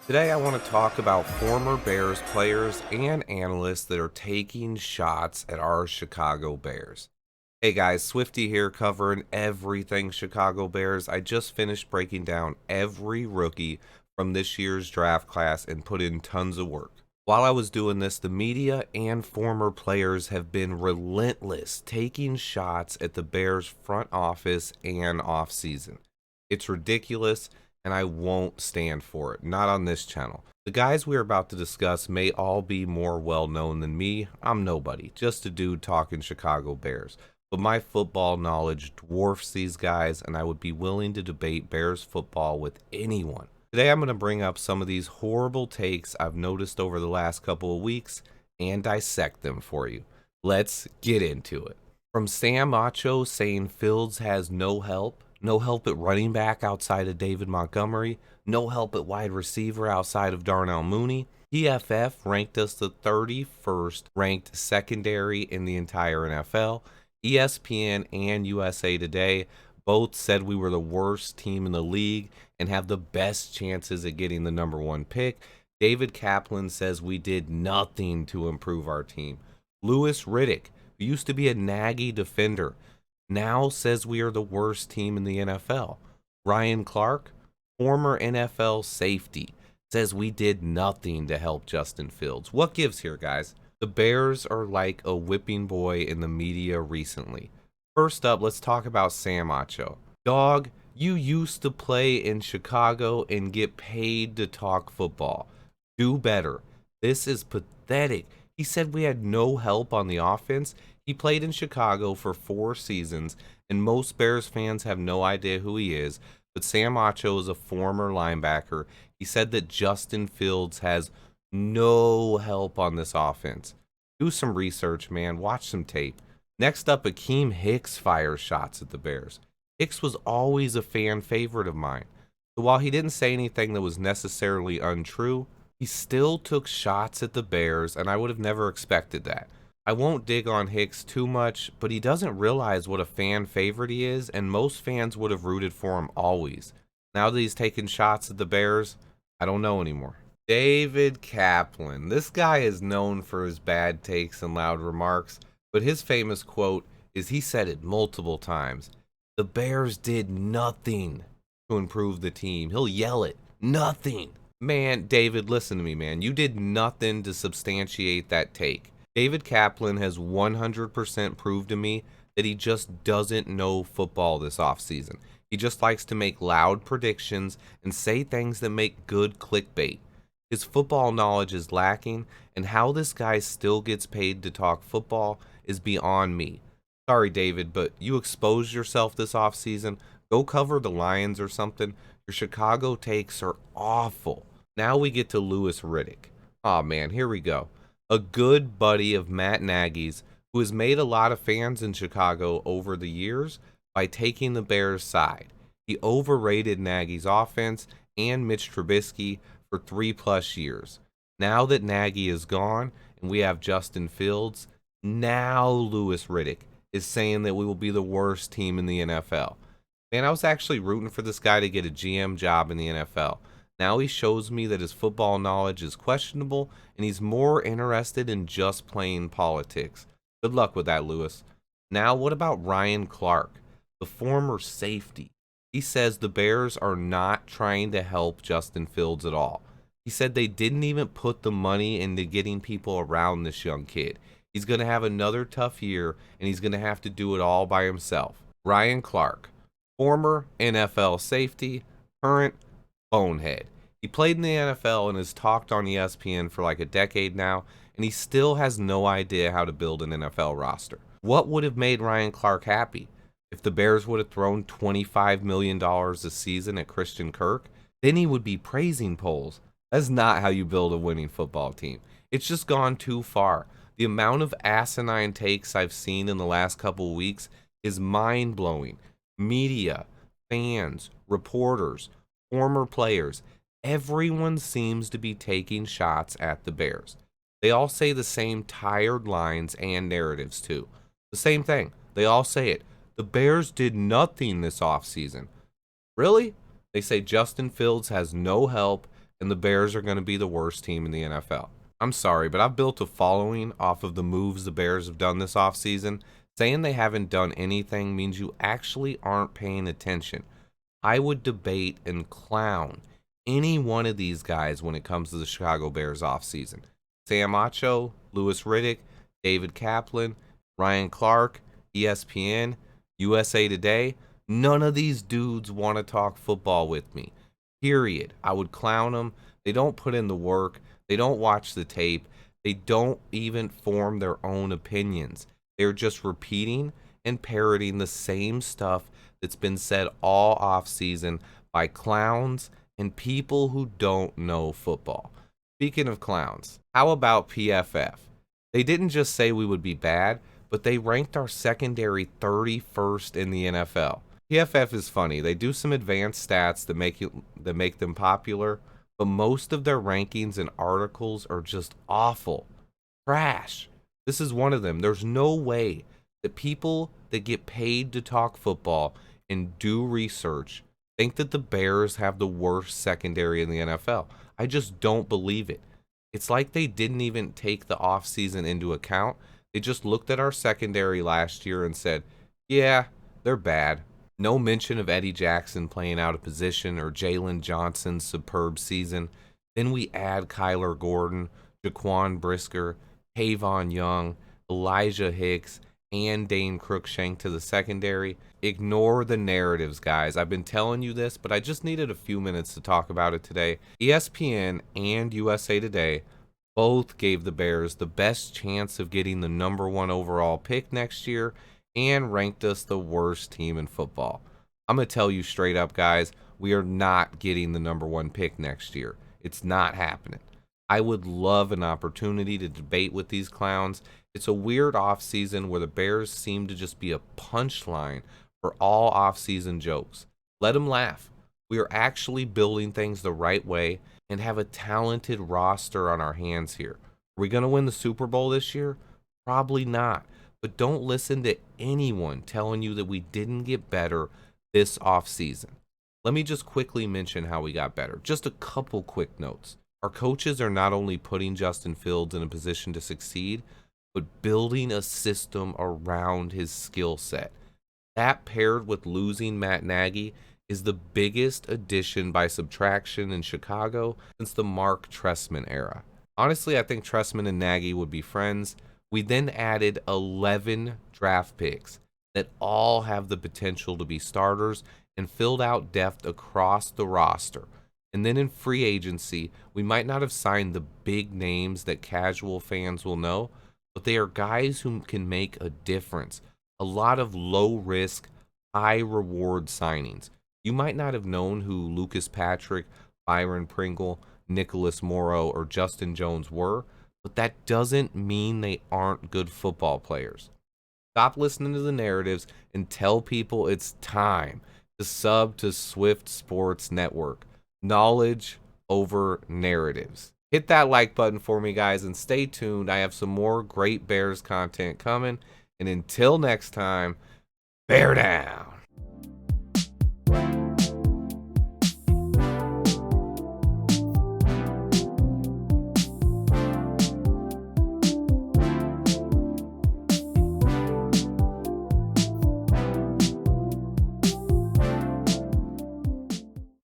Today, I want to talk about former Bears players and analysts that are taking shots at our Chicago Bears. Hey guys, Swifty here covering everything Chicago Bears. I just finished breaking down every rookie from this year's draft class and put in tons of work. While I was doing this, the media and former players have been relentless taking shots at the Bears front office and offseason. It's ridiculous, and I won't stand for it. Not on this channel. The guys we're about to discuss may all be more well known than me. I'm nobody, just a dude talking Chicago Bears. But my football knowledge dwarfs these guys, and I would be willing to debate Bears football with anyone. Today I'm going to bring up some of these horrible takes I've noticed over the last couple of weeks and dissect them for you. Let's get into it. From Sam Macho saying Fields has no help at running back outside of David Montgomery, no help at wide receiver outside of Darnell Mooney. PFF ranked us the 31st ranked secondary in the entire NFL. ESPN and USA Today both said we were the worst team in the league and have the best chances at getting the number one pick. David Kaplan says we did nothing to improve our team. Louis Riddick, who used to be a naggy defender, now says we are the worst team in the NFL. Ryan Clark, former NFL safety, says we did nothing to help Justin Fields. What gives here, guys? The Bears are like a whipping boy in the media recently. First up, let's talk about Sam Acho. Dog, you used to play in Chicago and get paid to talk football. Do better. This is pathetic. He said we had no help on the offense. He played in Chicago for 4 seasons, and most Bears fans have no idea who he is, but Sam Acho is a former linebacker. He said that Justin Fields has no help on this offense. Do some research, man. Watch some tape. Next up, Akeem Hicks fires shots at the Bears. Hicks was always a fan favorite of mine. So while he didn't say anything that was necessarily untrue, he still took shots at the Bears, and I would have never expected that. I won't dig on Hicks too much, but he doesn't realize what a fan favorite he is, and most fans would have rooted for him always. Now that he's taking shots at the Bears, I don't know anymore. David Kaplan. This guy is known for his bad takes and loud remarks, but his famous quote is he said it multiple times. The Bears did nothing to improve the team. He'll yell it. Nothing. Man, David, listen to me, man. You did nothing to substantiate that take. David Kaplan has 100% proved to me that he just doesn't know football this offseason. He just likes to make loud predictions and say things that make good clickbait. His football knowledge is lacking, and how this guy still gets paid to talk football is beyond me. Sorry, David, but you exposed yourself this offseason. Go cover the Lions or something. Your Chicago takes are awful. Now we get to Louis Riddick. Aw, man, here we go. A good buddy of Matt Nagy's, who has made a lot of fans in Chicago over the years by taking the Bears' side. He overrated Nagy's offense and Mitch Trubisky for 3+ years. Now that Nagy is gone and we have Justin Fields, now Louis Riddick is saying that we will be the worst team in the NFL. Man, I was actually rooting for this guy to get a GM job in the NFL. Now he shows me that his football knowledge is questionable, and he's more interested in just playing politics. Good luck with that, Lewis. Now, what about Ryan Clark, the former safety? He says the Bears are not trying to help Justin Fields at all. He said they didn't even put the money into getting people around this young kid. He's going to have another tough year, and he's going to have to do it all by himself. Ryan Clark, former NFL safety, current bonehead. He played in the NFL and has talked on ESPN for like a decade now, and he still has no idea how to build an NFL roster. What would have made Ryan Clark happy? If the Bears would have thrown $25 million a season at Christian Kirk, then he would be praising polls. That's not how you build a winning football team. It's just gone too far. The amount of asinine takes I've seen in the last couple of weeks is mind-blowing. Media, fans, reporters, former players, everyone seems to be taking shots at the Bears. They all say the same tired lines and narratives too. The same thing. They all say it. The Bears did nothing this offseason. Really? They say Justin Fields has no help and the Bears are going to be the worst team in the NFL. I'm sorry, but I've built a following off of the moves the Bears have done this offseason. Saying they haven't done anything means you actually aren't paying attention. I would debate and clown any one of these guys when it comes to the Chicago Bears offseason. Sam Acho, Louis Riddick, David Kaplan, Ryan Clark, ESPN, USA Today. None of these dudes want to talk football with me. Period. I would clown them. They don't put in the work. They don't watch the tape. They don't even form their own opinions. They're just repeating and parroting the same stuff that's been said all offseason by clowns and people who don't know football. Speaking of clowns, how about PFF? They didn't just say we would be bad, but they ranked our secondary 31st in the NFL. PFF is funny. They do some advanced stats that make them popular, but most of their rankings and articles are just awful. Trash. This is one of them. There's no way that people that get paid to talk football and do research think that the Bears have the worst secondary in the NFL. I just don't believe it. It's like they didn't even take the offseason into account. They just looked at our secondary last year and said, yeah, they're bad. No mention of Eddie Jackson playing out of position or Jalen Johnson's superb season. Then we add Kyler Gordon, Jaquan Brisker, Tavon Young, Elijah Hicks, and Dane Cruikshank to the secondary. Ignore the narratives, guys. I've been telling you this, but I just needed a few minutes to talk about it today. ESPN and USA Today both gave the Bears the best chance of getting the #1 overall pick next year and ranked us the worst team in football. I'm going to tell you straight up, guys, we are not getting the #1 pick next year. It's not happening. I would love an opportunity to debate with these clowns. It's a weird offseason where the Bears seem to just be a punchline for all offseason jokes. Let them laugh. We are actually building things the right way and have a talented roster on our hands here. Are we going to win the Super Bowl this year? Probably not. But don't listen to anyone telling you that we didn't get better this offseason. Let me just quickly mention how we got better. Just a couple quick notes. Our coaches are not only putting Justin Fields in a position to succeed, but building a system around his skill set. That paired with losing Matt Nagy is the biggest addition by subtraction in Chicago since the Mark Trestman era. Honestly, I think Trestman and Nagy would be friends. We then added 11 draft picks that all have the potential to be starters and filled out depth across the roster. And then in free agency, we might not have signed the big names that casual fans will know, but they are guys who can make a difference. A lot of low-risk, high-reward signings. You might not have known who Lucas Patrick, Byron Pringle, Nicholas Morrow, or Justin Jones were, but that doesn't mean they aren't good football players. Stop listening to the narratives and tell people it's time to sub to Swift Sports Network. Knowledge over narratives. Hit that like button for me, guys, and stay tuned. I have some more great Bears content coming. And until next time, bear down.